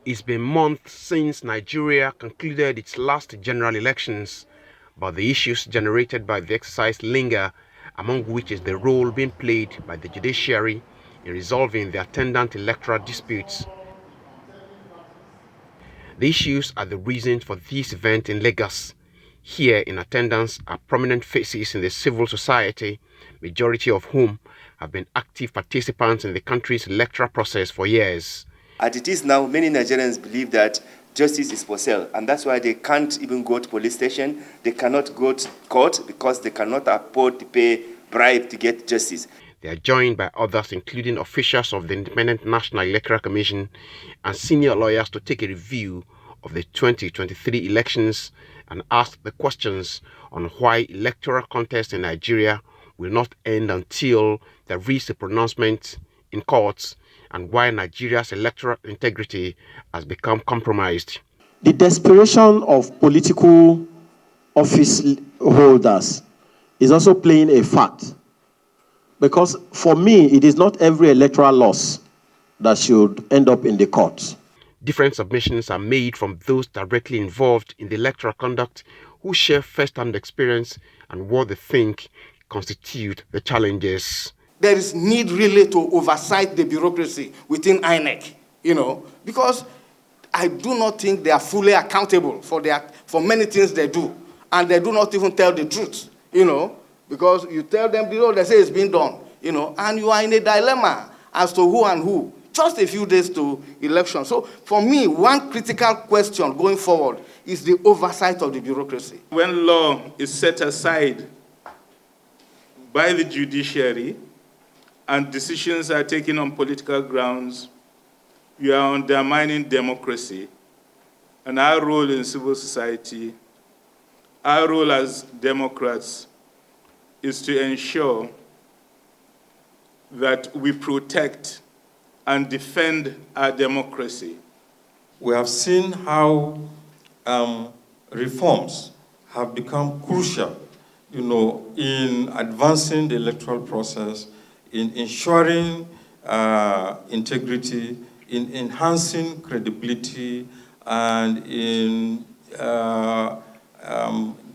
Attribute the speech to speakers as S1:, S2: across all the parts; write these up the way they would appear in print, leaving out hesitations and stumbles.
S1: It's been months since Nigeria concluded its last general elections, but the issues generated by the exercise linger, among which is the role being played by the judiciary in resolving the attendant electoral disputes. The issues are the reason for this event in Lagos. Here in attendance are prominent faces in the civil society, majority of whom have been active participants in the country's electoral process for years.
S2: As it is now, many Nigerians believe that justice is for sale, and that's why they can't even go to police station. They cannot go to court because they cannot afford to pay bribe to get justice.
S1: They are joined by others, including officials of the Independent National Electoral Commission and senior lawyers, to take a review of the 2023 elections and ask the questions on why electoral contest in Nigeria will not end until there is a pronouncement in courts, and why Nigeria's electoral integrity has become compromised.
S3: The desperation of political office holders is also playing a fact, because for me, it is not every electoral loss that should end up in the courts.
S1: Different submissions are made from those directly involved in the electoral conduct, who share first-hand experience and what they think constitute the challenges.
S4: There is need really to oversight the bureaucracy within INEC, because I do not think they are fully accountable for many things they do, and they do not even tell the truth, because you tell them, they say it's been done, and you are in a dilemma as to who and who. Just a few days to election. So for me, one critical question going forward is the oversight of the bureaucracy.
S5: When law is set aside by the judiciary and decisions are taken on political grounds, you are undermining democracy. And our role in civil society, our role as Democrats, is to ensure that we protect and defend our democracy.
S6: We have seen how reforms have become crucial, in advancing the electoral process, in ensuring integrity, in enhancing credibility, and in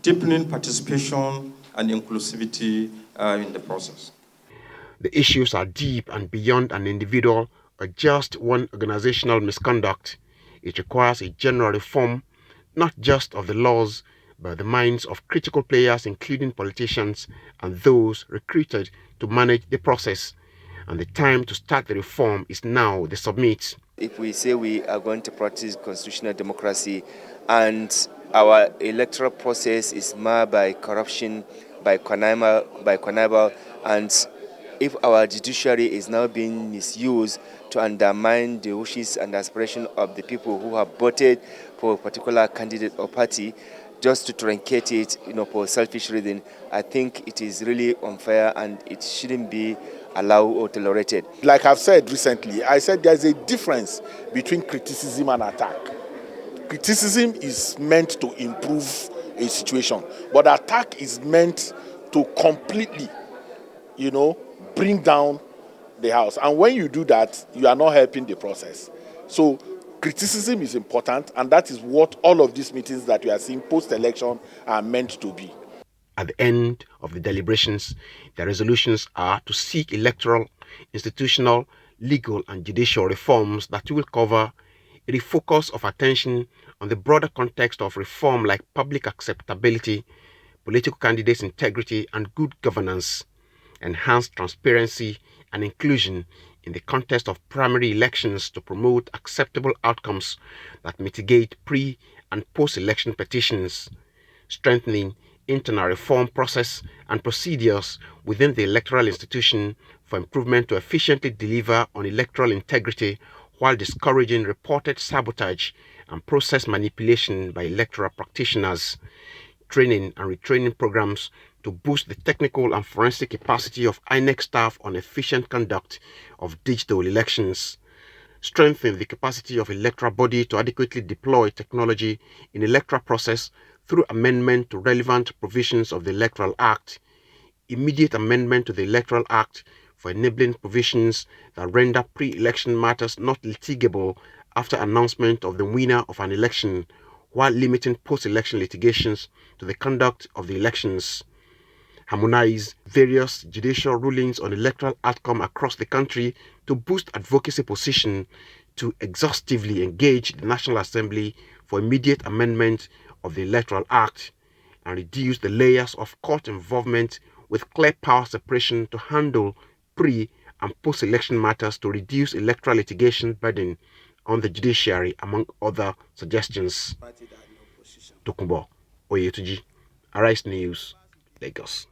S6: deepening participation and inclusivity in the process.
S1: The issues are deep and beyond an individual or just one organizational misconduct. It requires a general reform, not just of the laws, but the minds of critical players, including politicians and those recruited to manage the process. And the time to start the reform is now, they submit.
S2: If we say we are going to practice constitutional democracy and our electoral process is marred by corruption, by connivance, and if our judiciary is now being misused to undermine the wishes and aspirations of the people who have voted for a particular candidate or party, just to truncate it, for selfish reason, I think it is really unfair and it shouldn't be allowed or tolerated.
S7: Like I've said recently, I said there's a difference between criticism and attack. Criticism is meant to improve a situation, but attack is meant to completely, bring down the house. And when you do that, you are not helping the process. So criticism is important, and that is what all of these meetings that we are seeing post-election are meant to be.
S1: At the end of the deliberations, the resolutions are to seek electoral, institutional, legal and judicial reforms that will cover a focus of attention on the broader context of reform like public acceptability, political candidates' integrity and good governance, enhanced transparency and inclusion in the context of primary elections to promote acceptable outcomes that mitigate pre- and post-election petitions, strengthening internal reform process and procedures within the electoral institution for improvement to efficiently deliver on electoral integrity while discouraging reported sabotage and process manipulation by electoral practitioners, training and retraining programs to boost the technical and forensic capacity of INEC staff on efficient conduct of digital elections, strengthen the capacity of electoral body to adequately deploy technology in electoral process through amendment to relevant provisions of the Electoral Act, immediate amendment to the Electoral Act for enabling provisions that render pre-election matters not litigable after announcement of the winner of an election, while limiting post-election litigations to the conduct of the elections, harmonize various judicial rulings on electoral outcome across the country to boost advocacy position, to exhaustively engage the National Assembly for immediate amendment of the Electoral Act, and reduce the layers of court involvement with clear power separation to handle pre- and post-election matters, to reduce electoral litigation burden on the judiciary, among other suggestions. Tokumbo Oyetuji, Arise News, Lagos.